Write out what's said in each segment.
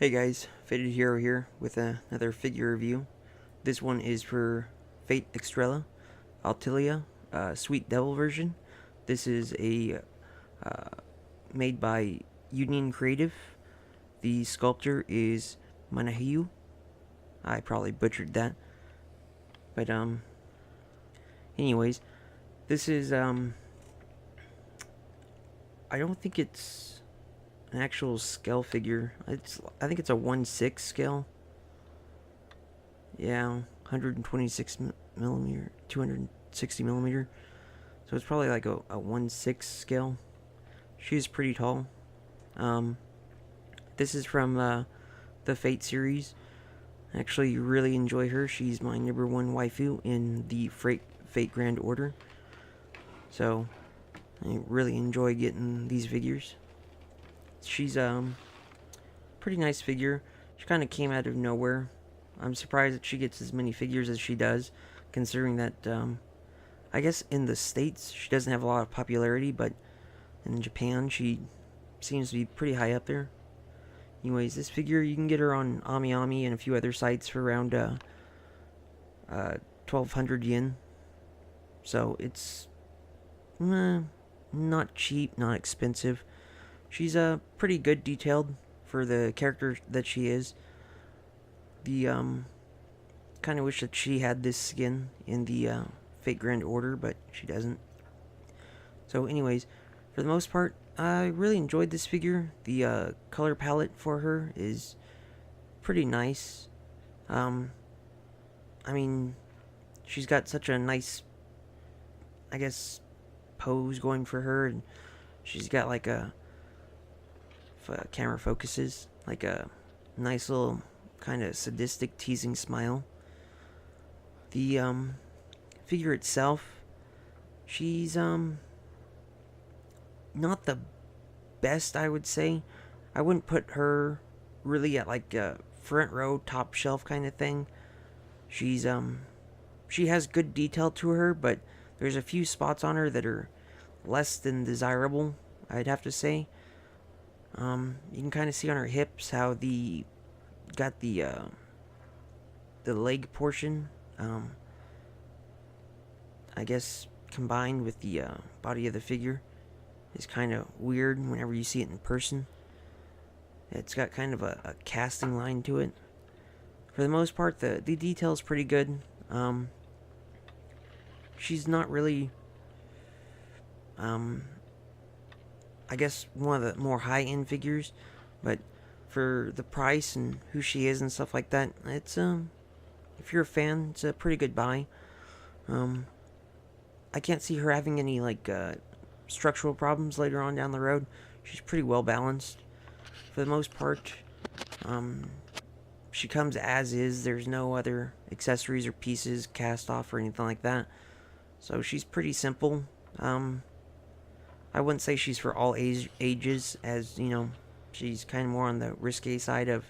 Hey guys, Faded Hero here with another figure review. This one is for Fate EXTELLA, Attila, Sweet Devil version. This is a uh, made by Union Creative. The sculptor is Minheru. I probably butchered that, but anyways, this is I don't think it's an actual scale figure. I think it's a 1/6 scale. Yeah, 126 millimeter, 260 millimeter. So it's probably like a 1/6 scale. She's pretty tall. Um, this is from the Fate series. I actually really enjoy her. She's my number one waifu in the Fate Grand Order. So I really enjoy getting these figures. She's pretty nice figure. She kind of came out of nowhere. I'm surprised that she gets as many figures as she does, considering that I guess in the States she doesn't have a lot of popularity, but in Japan she seems to be pretty high up there. Anyways, this figure you can get her on AmiAmi and a few other sites for around 1,200 yen. So it's not cheap, not expensive. She's pretty good detailed for the character that she is. The kind of wish that she had this skin in the Fate Grand Order, but she doesn't. So anyways, for the most part, I really enjoyed this figure. The color palette for her is pretty nice. I mean, she's got such a nice, I guess, pose going for her, and she's got like if camera focuses, like a nice little kind of sadistic teasing smile. The figure itself, she's not the best, I would say. I wouldn't put her really at like a front row top shelf kind of thing. She's she has good detail to her, but there's a few spots on her that are less than desirable, I'd have to say. You can kind of see on her hips how the leg portion, I guess combined with the body of the figure, is kind of weird whenever you see it in person. It's got kind of a casting line to it. For the most part, the detail's pretty good. She's not really, I guess, one of the more high-end figures, but for the price and who she is and stuff like that, it's if you're a fan, it's a pretty good buy. I can't see her having any like structural problems later on down the road. She's pretty well balanced for the most part. She comes as is. There's no other accessories or pieces cast off or anything like that. So she's pretty simple. I wouldn't say she's for all ages, as you know, she's kind of more on the risque side of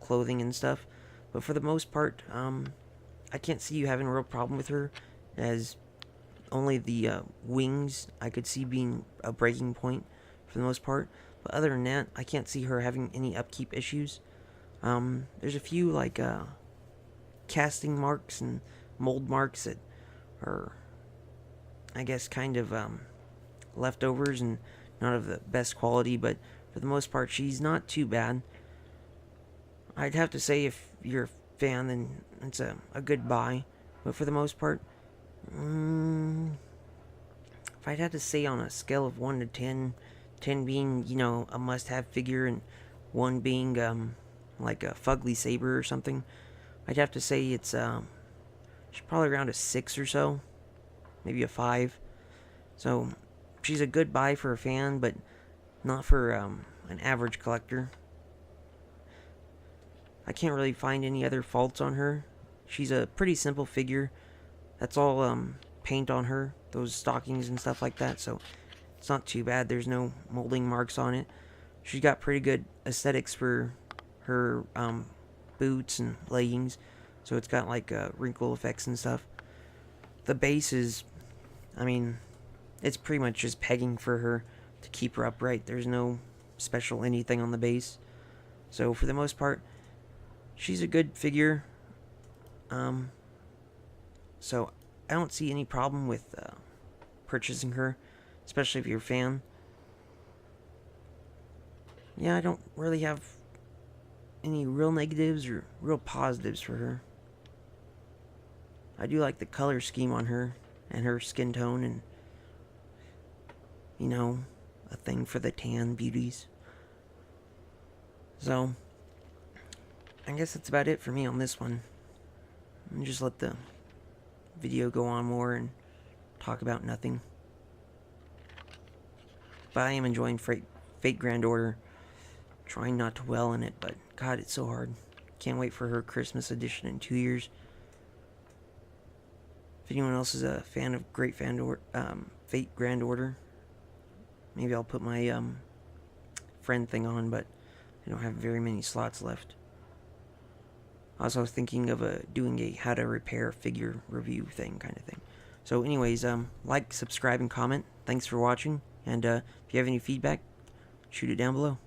clothing and stuff. But for the most part, I can't see you having a real problem with her, as only the wings I could see being a breaking point for the most part. But other than that, I can't see her having any upkeep issues. There's a few like casting marks and mold marks that are, I guess, kind of leftovers and not of the best quality, but for the most part, she's not too bad. I'd have to say if you're a fan, then it's a good buy. But for the most part, if I'd have to say on a scale of 1 to 10, 10 being, you know, a must-have figure and 1 being like a fugly Saber or something, I'd have to say it's she's probably around a 6 or so, maybe a 5. So she's a good buy for a fan, but not for an average collector. I can't really find any other faults on her. She's a pretty simple figure. That's all paint on her, those stockings and stuff like that, so it's not too bad. There's no molding marks on it. She's got pretty good aesthetics for her boots and leggings, so it's got like wrinkle effects and stuff. The base is, I mean, it's pretty much just pegging for her to keep her upright. There's no special anything on the base. So for the most part, she's a good figure. So I don't see any problem with purchasing her, especially if you're a fan. Yeah, I don't really have any real negatives or real positives for her. I do like the color scheme on her and her skin tone, and a thing for the tan beauties. So I guess that's about it for me on this one. I'll just let the video go on more and talk about nothing. But I am enjoying Fate Grand Order. Trying not to dwell in it, but God, it's so hard. Can't wait for her Christmas edition in 2 years. If anyone else is a fan of Fate Grand Order, maybe I'll put my friend thing on, but I don't have very many slots left. Also, I was thinking of doing a how to repair figure review thing kind of thing. So anyways, like, subscribe, and comment. Thanks for watching, and if you have any feedback, shoot it down below.